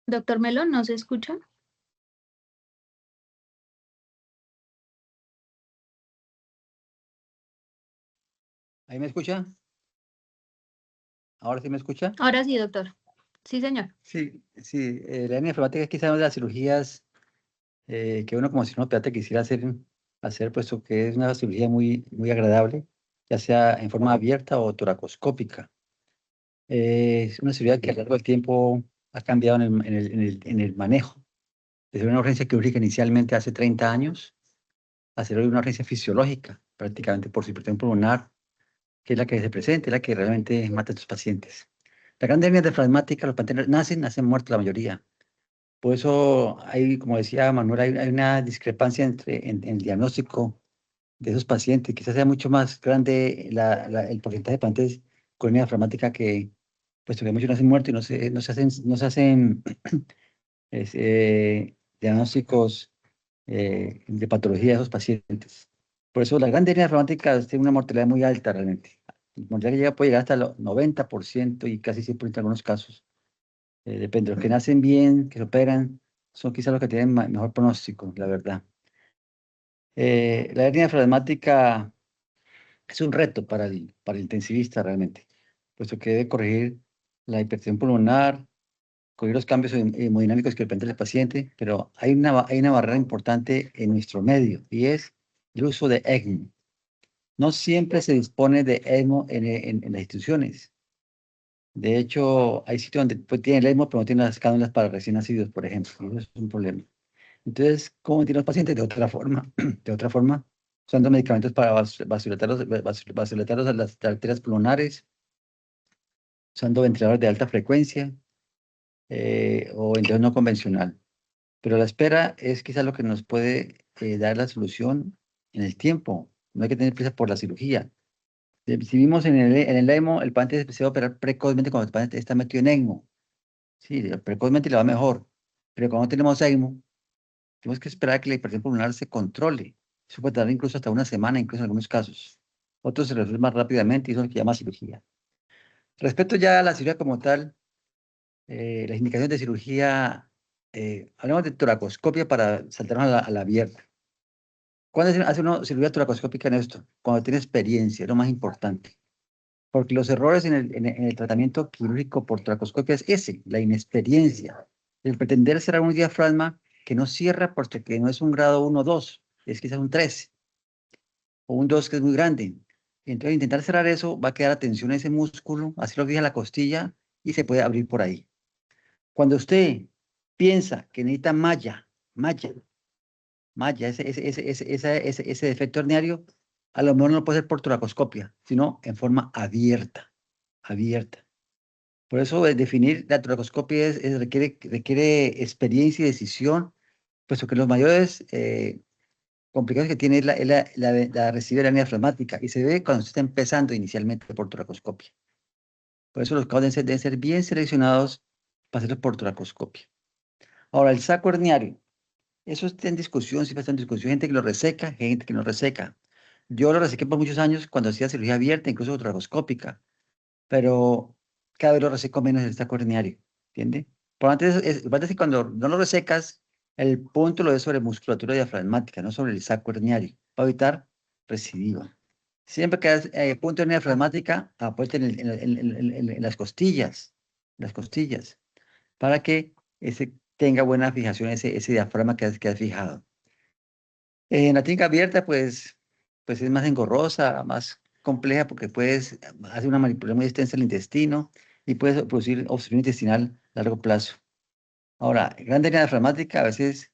Doctor Melo, ¿no se escucha? ¿Ahí me escucha? ¿Ahora sí me escucha? Ahora sí, doctor. Sí, señor. Sí, sí. La hernia diafragmática es quizá una de las cirugías que uno como cirujano pediatra quisiera hacer, puesto que es una cirugía muy, muy agradable, ya sea en forma abierta o toracoscópica. Es una cirugía que a lo largo del tiempo ha cambiado en el manejo. Desde una urgencia quirúrgica inicialmente hace 30 años, a ser hoy una urgencia fisiológica, prácticamente por hipertensión pulmonar, que es la que se presenta, es la que realmente mata a estos pacientes. La gran hernia diafragmática, los pacientes nacen muertos la mayoría. Por eso hay, como decía Manuel, hay una discrepancia en el diagnóstico de esos pacientes. Quizás sea mucho más grande el porcentaje de pacientes con hernia diafragmática puesto que muchos nacen muertos y no se hacen diagnósticos de patología de esos pacientes. Por eso la gran hernia diafragmática tiene una mortalidad muy alta realmente. La mortalidad puede llegar hasta el 90% y casi 100% en algunos casos. Depende, los que nacen bien, que se operan, son quizás los que tienen mejor pronóstico, la verdad. La hernia diafragmática es un reto para el intensivista realmente, puesto que debe corregir la hipertensión pulmonar, corregir los cambios hemodinámicos que presenta el paciente, pero hay una barrera importante en nuestro medio y es el uso de ECMO. No siempre se dispone de ECMO en las instituciones. De hecho, hay sitios donde tienen el ECMO, pero no tienen las cánulas para recién nacidos, por ejemplo. Y eso es un problema. Entonces, ¿cómo tienen los pacientes? De otra forma, de otra forma, usando medicamentos para vasodilatar las arterias pulmonares, usando ventiladores de alta frecuencia o ventilador no convencional. Pero la espera es quizás lo que nos puede dar la solución en el tiempo. No hay que tener prisa por la cirugía. Si vimos en el ECMO, el paciente se va a operar precozmente cuando el paciente está metido en ECMO. Sí, precozmente le va mejor. Pero cuando tenemos ECMO, tenemos que esperar a que la hipertensión pulmonar se controle. Eso puede tardar incluso hasta una semana, incluso en algunos casos. Otros se resuelven más rápidamente y eso es lo que llama cirugía. Respecto ya a la cirugía como tal, las indicaciones de cirugía, hablamos de toracoscopia para saltarnos a la abierta. ¿Cuándo hace uno cirugía toracoscópica en esto? Cuando tiene experiencia, es lo más importante. Porque los errores en el tratamiento quirúrgico por toracoscopia es ese, la inexperiencia. El pretender cerrar un diafragma que no cierra porque no es un grado 1 o 2, es quizás un 3 o un 2 que es muy grande. Entonces, intentar cerrar eso va a quedar atención a ese músculo, así lo fija la costilla y se puede abrir por ahí. Cuando usted piensa que necesita malla, ese defecto herniario, a lo mejor no lo puede hacer por toracoscopia, sino en forma abierta, abierta. Por eso definir la toracoscopia requiere experiencia y decisión, puesto que los mayores complicaciones que tiene es la recibir la hernia diafragmática y se ve cuando se está empezando inicialmente por toracoscopia. Por eso los casos deben ser bien seleccionados para hacerlos por toracoscopia. Ahora, el saco herniario. Eso está en discusión, siempre está en discusión. Hay gente que lo reseca, gente que no reseca. Yo lo resequé por muchos años cuando hacía cirugía abierta, incluso toracoscópica, pero cada vez lo reseco menos el saco herniario, ¿entiende? Por antes, antes que cuando no lo resecas, el punto lo es sobre musculatura diafragmática, no sobre el saco herniario, para evitar recidiva. Siempre que hay punto de hernia diafragmática, apuesta en las costillas, para que tenga buena fijación ese diafragma que has fijado. En la técnica abierta, pues es más engorrosa, más compleja, porque hacer una manipulación muy extensa del intestino y puedes producir obstrucción intestinal a largo plazo. Ahora, grande hernia diafragmática a veces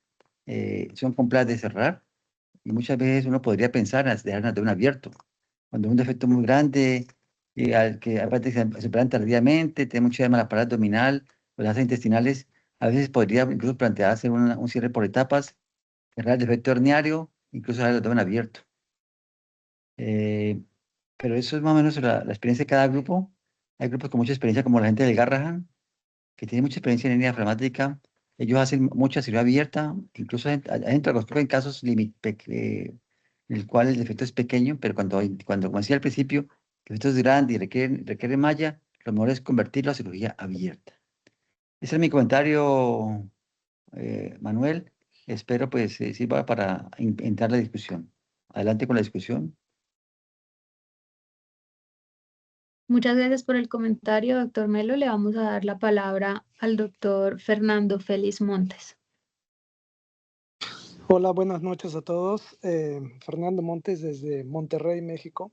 son complejas de cerrar y muchas veces uno podría pensar en dejar de un abierto. Cuando es un defecto muy grande y al que aparte se operan tardíamente, tiene mucho edema en la pared abdominal o las intestinales, a veces podría incluso plantear hacer un cierre por etapas, cerrar el defecto herniario, incluso dejar el abdomen abierto. Eh, pero eso es más o menos la experiencia de cada grupo. Hay grupos con mucha experiencia, como la gente del Garrahan, que tiene mucha experiencia en hernia diafragmática. Ellos hacen mucha cirugía abierta, incluso hay en casos en el cual el defecto es pequeño, pero como decía al principio, el defecto es grande y requiere malla, lo mejor es convertirlo a cirugía abierta. Ese es mi comentario, Manuel. Espero pues sirva para entrar la discusión. Adelante con la discusión. Muchas gracias por el comentario, doctor Melo. Le vamos a dar la palabra al doctor Fernando Félix Montes. Hola, buenas noches a todos. Fernando Montes desde Monterrey, México.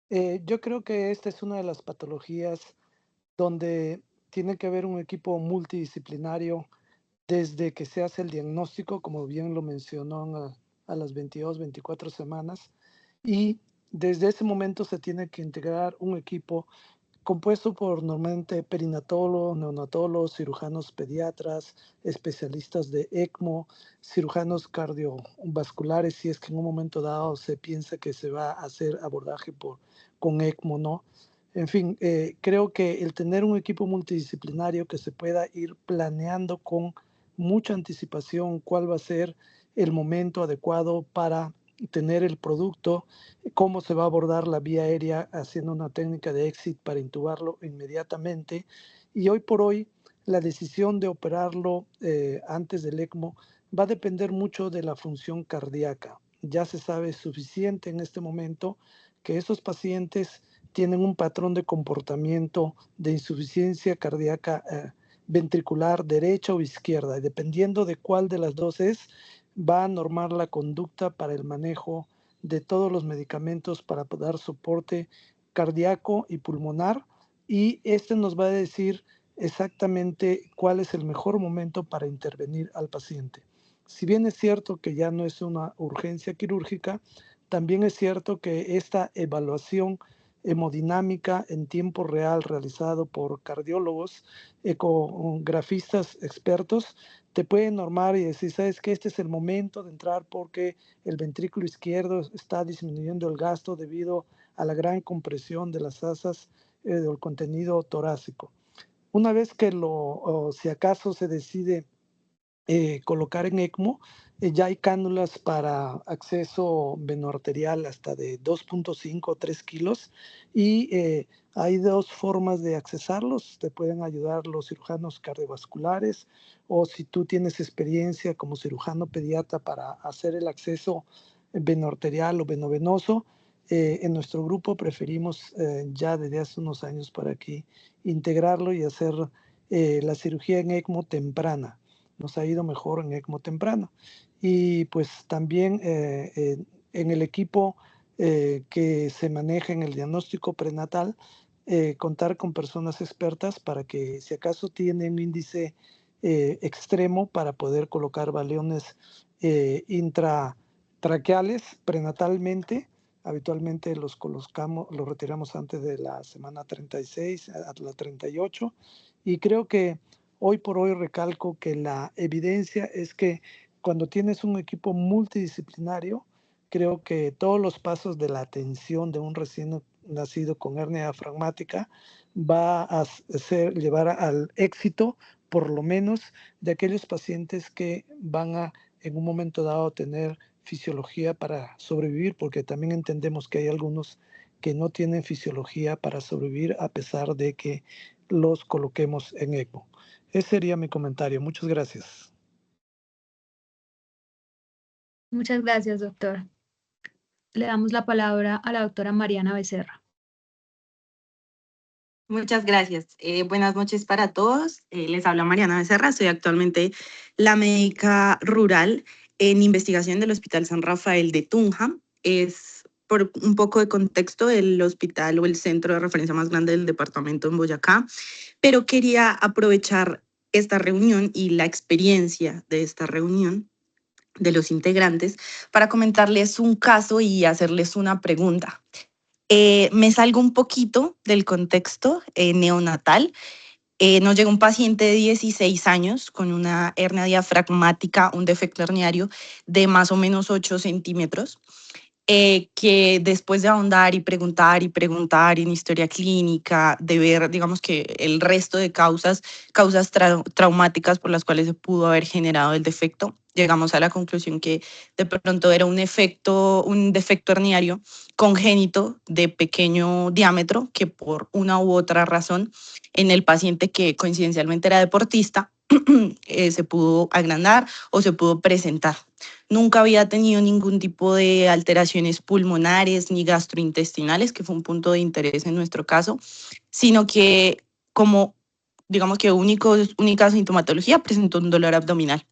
Yo creo que esta es una de las patologías donde tiene que haber un equipo multidisciplinario desde que se hace el diagnóstico, como bien lo mencionó a las 22, 24 semanas, y desde ese momento se tiene que integrar un equipo compuesto por normalmente perinatólogos, neonatólogos, cirujanos pediatras, especialistas de ECMO, cirujanos cardiovasculares, si es que en un momento dado se piensa que se va a hacer abordaje con ECMO, ¿no? En fin, creo que el tener un equipo multidisciplinario que se pueda ir planeando con mucha anticipación cuál va a ser el momento adecuado para tener el producto, cómo se va a abordar la vía aérea haciendo una técnica de exit para intubarlo inmediatamente. Y hoy por hoy la decisión de operarlo antes del ECMO va a depender mucho de la función cardíaca. Ya se sabe suficiente en este momento que esos pacientes tienen un patrón de comportamiento de insuficiencia cardíaca ventricular derecha o izquierda, y dependiendo de cuál de las dos es, va a normar la conducta para el manejo de todos los medicamentos para dar soporte cardíaco y pulmonar, y este nos va a decir exactamente cuál es el mejor momento para intervenir al paciente. Si bien es cierto que ya no es una urgencia quirúrgica, también es cierto que esta evaluación hemodinámica en tiempo real realizado por cardiólogos, ecografistas expertos, te pueden normar y decir, sabes que este es el momento de entrar porque el ventrículo izquierdo está disminuyendo el gasto debido a la gran compresión de las asas del contenido torácico. Una vez que si acaso se decide colocar en ECMO, ya hay cánulas para acceso venoarterial hasta de 2.5 o 3 kilos, y hay dos formas de accesarlos. Te pueden ayudar los cirujanos cardiovasculares, o si tú tienes experiencia como cirujano pediatra para hacer el acceso venoarterial o venovenoso. En nuestro grupo preferimos ya desde hace unos años para aquí integrarlo y hacer la cirugía en ECMO temprana. Nos ha ido mejor en ECMO temprano. Y pues también en el equipo que se maneja en el diagnóstico prenatal, contar con personas expertas para que si acaso tienen un índice extremo para poder colocar baliones intratraqueales prenatalmente. Habitualmente los retiramos antes de la semana 36 a la 38, y creo que hoy por hoy recalco que la evidencia es que cuando tienes un equipo multidisciplinario, creo que todos los pasos de la atención de un recién nacido con hernia diafragmática va a llevar al éxito, por lo menos, de aquellos pacientes que van a en un momento dado tener fisiología para sobrevivir, porque también entendemos que hay algunos que no tienen fisiología para sobrevivir a pesar de que los coloquemos en ECMO. Ese sería mi comentario. Muchas gracias. Muchas gracias, doctor. Le damos la palabra a la doctora Mariana Becerra. Muchas gracias. Buenas noches para todos. Les habla Mariana Becerra. Soy actualmente la médica rural en investigación del Hospital San Rafael de Tunja. Es, por un poco de contexto, el hospital o el centro de referencia más grande del departamento en Boyacá, pero quería aprovechar esta reunión y la experiencia de esta reunión de los integrantes para comentarles un caso y hacerles una pregunta. Me salgo un poquito del contexto neonatal. Nos llega un paciente de 16 años con una hernia diafragmática, un defecto herniario de más o menos 8 centímetros, que después de ahondar y preguntar en historia clínica, de ver, digamos que el resto de causas traumáticas por las cuales se pudo haber generado el defecto, llegamos a la conclusión que de pronto era un defecto herniario congénito de pequeño diámetro que por una u otra razón en el paciente que coincidencialmente era deportista se pudo agrandar o se pudo presentar. Nunca había tenido ningún tipo de alteraciones pulmonares ni gastrointestinales, que fue un punto de interés en nuestro caso, sino que como digamos que única sintomatología presentó un dolor abdominal.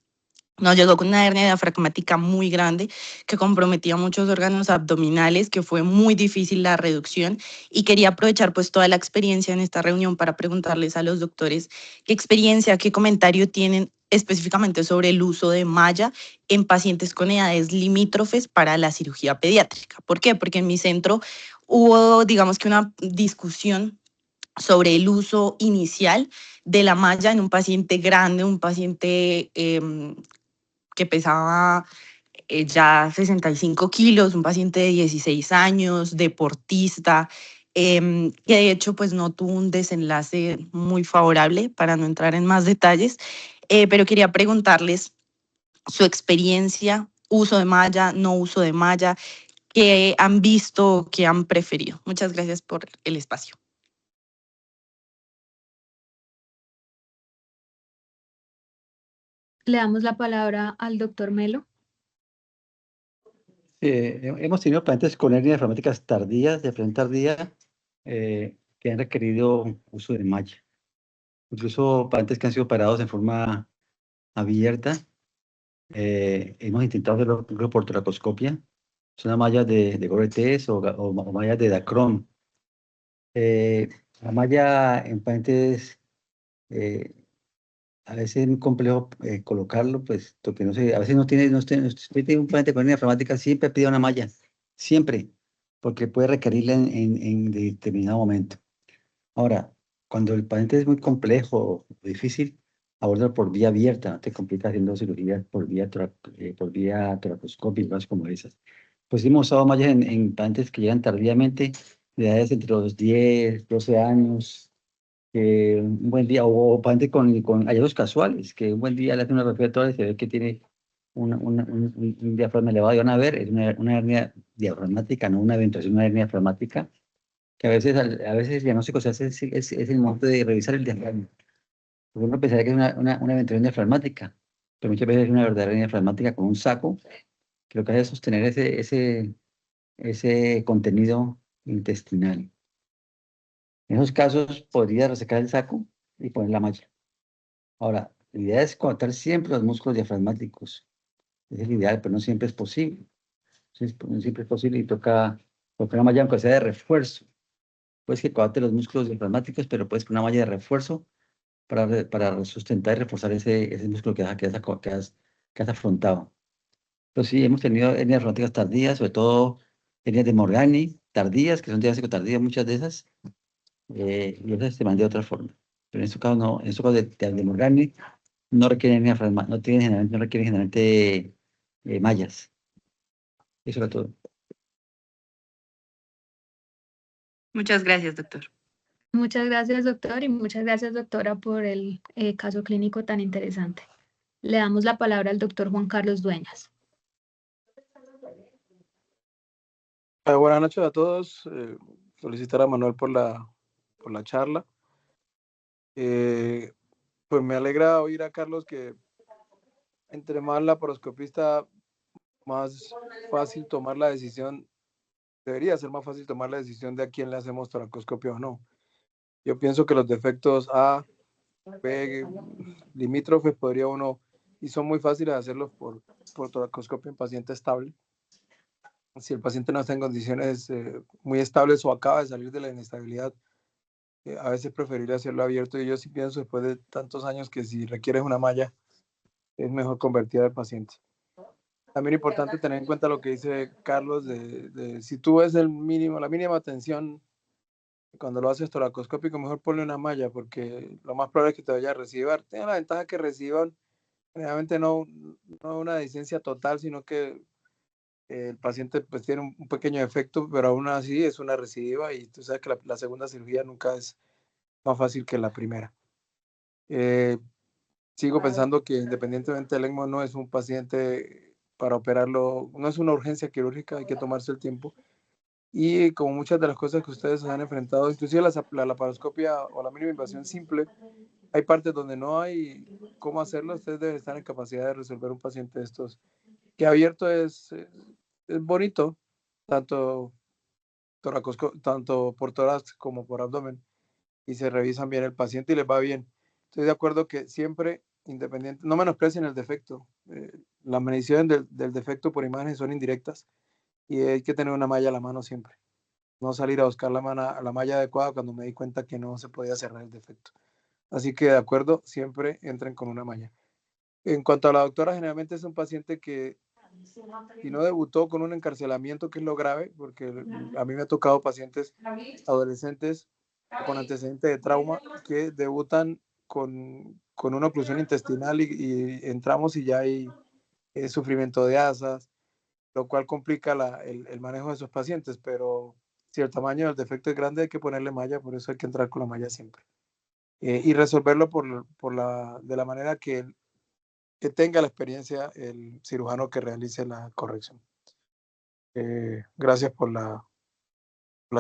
Nos llegó con una hernia diafragmática muy grande que comprometía muchos órganos abdominales, que fue muy difícil la reducción, y quería aprovechar pues toda la experiencia en esta reunión para preguntarles a los doctores qué experiencia, qué comentario tienen específicamente sobre el uso de malla en pacientes con edades limítrofes para la cirugía pediátrica. ¿Por qué? Porque en mi centro hubo, digamos que una discusión sobre el uso inicial de la malla en un paciente grande, un paciente que pesaba ya 65 kilos, un paciente de 16 años, deportista, que de hecho pues no tuvo un desenlace muy favorable, para no entrar en más detalles, pero quería preguntarles su experiencia, uso de malla, no uso de malla, qué han visto, qué han preferido. Muchas gracias por el espacio. Le damos la palabra al doctor Melo. Hemos tenido pacientes con hernias diafragmáticas tardías, de frente tardía, que han requerido uso de malla. Incluso pacientes que han sido operados en forma abierta. Hemos intentado hacerlo por toracoscopia. Son mallas de Gore-Tex o mallas de Dacron. La malla en pacientes, a veces es muy complejo colocarlo, pues, porque no sé, a veces no tiene un paciente con hernia diafragmática, siempre pide una malla, siempre, porque puede requerirla en determinado momento. Ahora, cuando el paciente es muy complejo o difícil, abordarlo por vía abierta, no te complica haciendo cirugías por vía toracoscópicas como esas. Pues hemos usado mallas en pacientes que llegan tardíamente, de edades entre los 10, 12 años, que un buen día, o pacientes con hallazgos casuales, que un buen día le hacen una respiratoria y se ve que tiene un diafragma elevado, y van a ver, es una hernia diafragmática, no una eventuación, una hernia diafragmática, que a veces el diagnóstico se hace, es el momento de revisar el diafragma. Porque uno pensaría que es una eventuación diafragmática, pero muchas veces es una verdadera hernia diafragmática con un saco, que lo que hace es sostener ese contenido intestinal. En esos casos podría resecar el saco y poner la malla. Ahora, la idea es conectar siempre los músculos diafragmáticos. Ese es el ideal, pero no siempre es posible. No siempre es posible y toca una malla aunque sea de refuerzo. Puedes que coate los músculos diafragmáticos, pero puedes con una malla de refuerzo para sustentar y reforzar ese músculo que has afrontado. Entonces sí, hemos tenido hernias diafragmáticas tardías, sobre todo hernias de Morgani tardías, que son diástico tardías, muchas de esas, y otras se mandan de otra forma. Pero en este caso no, en este caso de Morgani no requieren no requieren generalmente mallas. Eso era todo. Muchas gracias, doctor. Muchas gracias, doctor, y muchas gracias, doctora, por el caso clínico tan interesante. Le damos la palabra al doctor Juan Carlos Dueñas. Buenas noches a todos. Felicitar a Manuel por la charla. Pues me alegra oír a Carlos que entre más laparoscopista, más fácil tomar la decisión, debería ser más fácil tomar la decisión de a quién le hacemos toracoscopia o no. Yo pienso que los defectos A, B, limítrofes podría uno, y son muy fáciles de hacerlos por toracoscopia en paciente estable. Si el paciente no está en condiciones muy estables o acaba de salir de la inestabilidad, a veces preferiría hacerlo abierto, y yo sí pienso después de tantos años que si requieres una malla, es mejor convertir al paciente. También es importante tener en cuenta lo que dice Carlos de si tú ves la mínima tensión cuando lo haces toracoscópico, mejor ponle una malla, porque lo más probable es que te vaya a recibir. Tiene la ventaja que reciban generalmente no una deficiencia total, sino que el paciente pues tiene un pequeño efecto, pero aún así es una recidiva, y tú sabes que la segunda cirugía nunca es más fácil que la primera. sigo pensando que independientemente del ECMO no es un paciente para operarlo, no es una urgencia quirúrgica, hay que tomarse el tiempo. Y como muchas de las cosas que ustedes han enfrentado, inclusive la laparoscopia o la mínima invasión simple, hay partes donde no hay cómo hacerlo, ustedes deben estar en capacidad de resolver un paciente de estos. Que abierto es bonito, tanto, tanto por tórax como por abdomen, y se revisan bien el paciente y les va bien. Estoy de acuerdo que siempre, independiente, no menosprecien el defecto. La medición del defecto por imágenes son indirectas y hay que tener una malla a la mano siempre. No salir a buscar la malla adecuada cuando me di cuenta que no se podía cerrar el defecto. Así que de acuerdo, siempre entren con una malla. En cuanto a la doctora, generalmente es un paciente que si no debutó con un encarcelamiento, que es lo grave, porque a mí me ha tocado pacientes adolescentes con antecedentes de trauma que debutan con una oclusión intestinal y entramos y ya hay sufrimiento de asas, lo cual complica el manejo de esos pacientes, pero si el tamaño del defecto es grande hay que ponerle malla, por eso hay que entrar con la malla siempre. Y resolverlo de la manera que tenga la experiencia el cirujano que realice la corrección. Gracias por la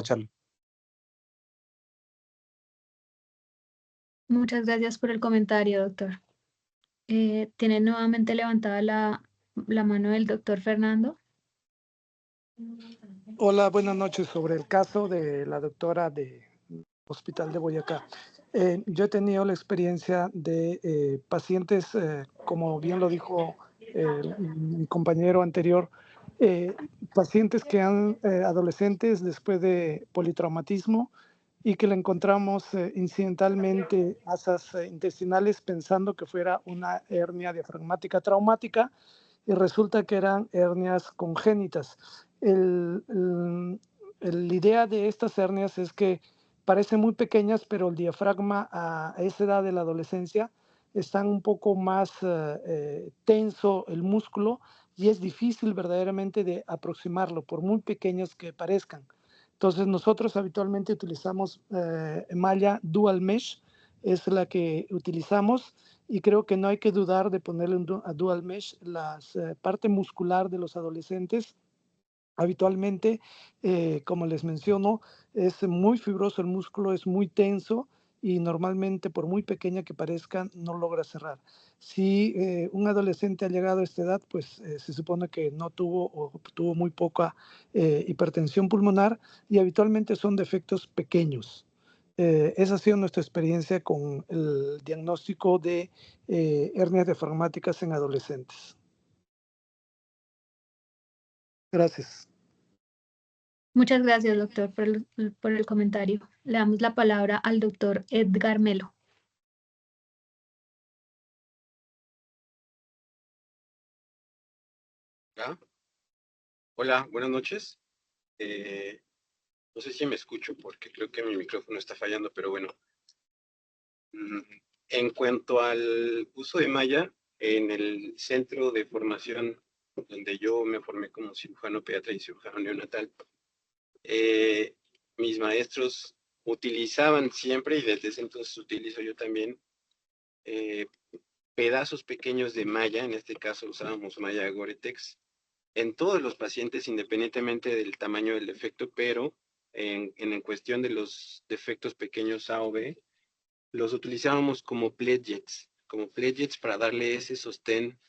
charla. Muchas gracias por el comentario, doctor. Tiene nuevamente levantada la mano del doctor Fernando. Hola, buenas noches. Sobre el caso de la doctora del Hospital de Boyacá. Yo he tenido la experiencia de pacientes, como bien lo dijo mi compañero anterior, pacientes que han adolescentes después de politraumatismo y que le encontramos incidentalmente asas intestinales pensando que fuera una hernia diafragmática traumática y resulta que eran hernias congénitas. La idea de estas hernias es que parecen muy pequeñas, pero el diafragma a esa edad de la adolescencia está un poco más tenso el músculo y es difícil verdaderamente de aproximarlo, por muy pequeños que parezcan. Entonces nosotros habitualmente utilizamos malla dual mesh, es la que utilizamos y creo que no hay que dudar de ponerle a dual mesh. La parte muscular de los adolescentes habitualmente, como les menciono, es muy fibroso el músculo, es muy tenso y normalmente, por muy pequeña que parezca, no logra cerrar. Si un adolescente ha llegado a esta edad, pues se supone que no tuvo o tuvo muy poca hipertensión pulmonar y habitualmente son defectos pequeños. Esa ha sido nuestra experiencia con el diagnóstico de hernias diafragmáticas en adolescentes. Gracias. Muchas gracias, doctor, por el comentario. Le damos la palabra al doctor Edgar Melo. Hola, buenas noches. No sé si me escucho porque creo que mi micrófono está fallando, pero bueno. En cuanto al uso de malla, en el centro de formación donde yo me formé como cirujano pediatra y cirujano neonatal, mis maestros utilizaban siempre, y desde ese entonces utilizo yo también, pedazos pequeños de malla. En este caso usábamos malla Gore-Tex en todos los pacientes, independientemente del tamaño del defecto, pero en cuestión de los defectos pequeños A o B, los utilizábamos como pledgets para darle ese sostén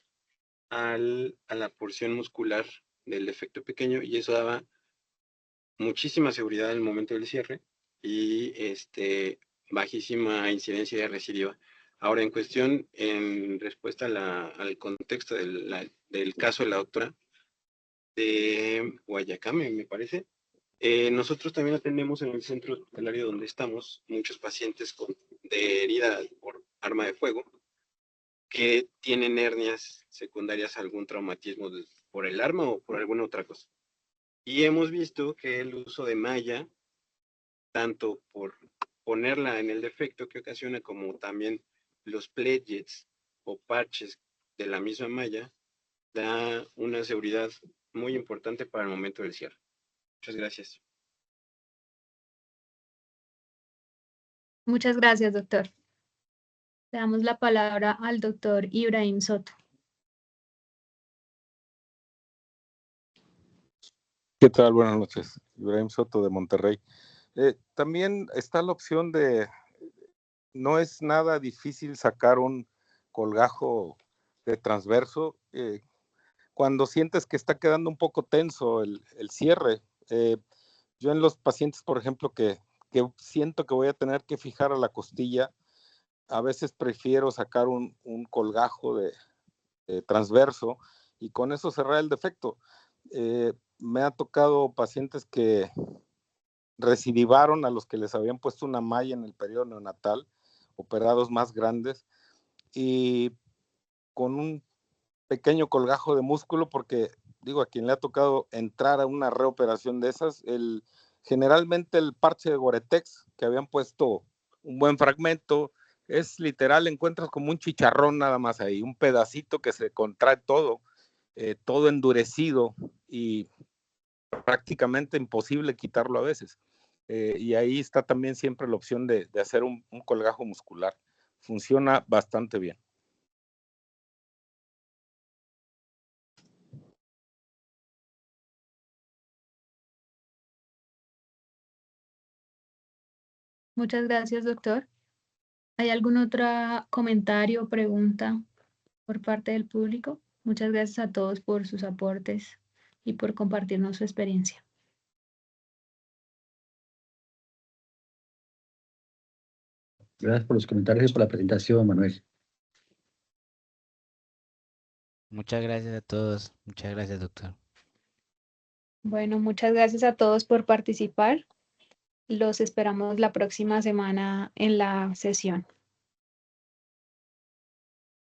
a la porción muscular del defecto pequeño, y eso daba muchísima seguridad en el momento del cierre y bajísima incidencia de recidiva. Ahora, en respuesta al contexto del caso de la doctora de Guayacame, me parece, nosotros también atendemos en el centro hospitalario donde estamos muchos pacientes de herida por arma de fuego que tienen hernias secundarias a algún traumatismo por el arma o por alguna otra cosa. Y hemos visto que el uso de malla, tanto por ponerla en el defecto que ocasiona, como también los pledgets o parches de la misma malla, da una seguridad muy importante para el momento del cierre. Muchas gracias. Muchas gracias, doctor. Le damos la palabra al doctor Ibrahim Soto. ¿Qué tal? Buenas noches. Ibrahim Soto de Monterrey. También está la opción de, no es nada difícil sacar un colgajo de transverso cuando sientes que está quedando un poco tenso el cierre. Yo en los pacientes, por ejemplo, que siento que voy a tener que fijar a la costilla, a veces prefiero sacar un colgajo de transverso y con eso cerrar el defecto. Me ha tocado pacientes que recidivaron a los que les habían puesto una malla en el periodo neonatal, operados más grandes, y con un pequeño colgajo de músculo, porque digo, a quien le ha tocado entrar a una reoperación de esas, generalmente el parche de Gore-Tex que habían puesto un buen fragmento, es literal, encuentras como un chicharrón nada más ahí, un pedacito que se contrae todo, todo endurecido y prácticamente imposible quitarlo a veces. Y ahí está también siempre la opción de hacer un colgajo muscular. Funciona bastante bien. Muchas gracias, doctor. ¿Hay algún otro comentario o pregunta por parte del público? Muchas gracias a todos por sus aportes y por compartirnos su experiencia. Gracias por los comentarios y por la presentación, Manuel. Muchas gracias a todos. Muchas gracias, doctor. Bueno, muchas gracias a todos por participar. Los esperamos la próxima semana en la sesión.